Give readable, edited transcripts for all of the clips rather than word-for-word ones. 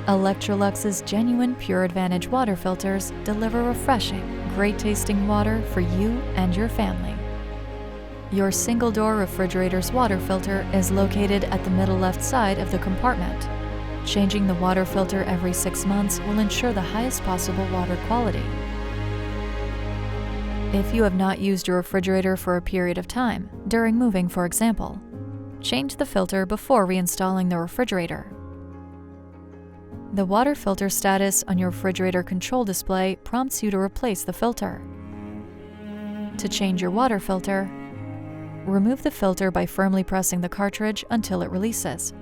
Electrolux's genuine Pure Advantage water filters deliver refreshing, great-tasting water for you and your family. Your single-door refrigerator's water filter is located at the middle left side of the compartment. Changing the water filter every 6 months will ensure the highest possible water quality. If you have not used your refrigerator for a period of time, during moving for example, change the filter before reinstalling the refrigerator. The water filter status on your refrigerator control display prompts you to replace the filter. To change your water filter, remove the filter by firmly pressing the cartridge until it releases.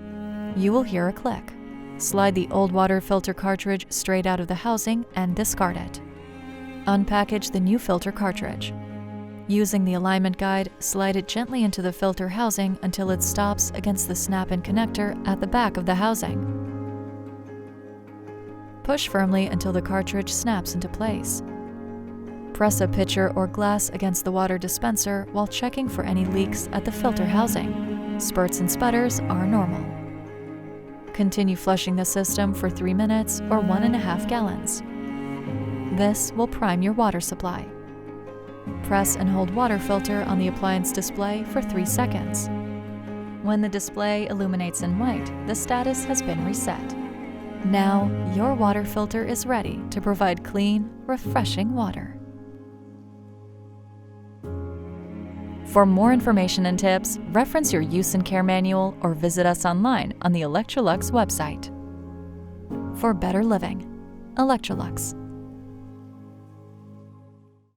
You will hear a click. Slide the old water filter cartridge straight out of the housing and discard it. Unpackage the new filter cartridge. Using the alignment guide, slide it gently into the filter housing until it stops against the snap-in connector at the back of the housing. Push firmly until the cartridge snaps into place. Press a pitcher or glass against the water dispenser while checking for any leaks at the filter housing. Spurts and sputters are normal. Continue flushing the system for 3 minutes or 1.5 gallons. This will prime your water supply. Press and hold water filter on the appliance display for 3 seconds. When the display illuminates in white, the status has been reset. Now, your water filter is ready to provide clean, refreshing water. For more information and tips, reference your use and care manual or visit us online on the Electrolux website. For better living, Electrolux.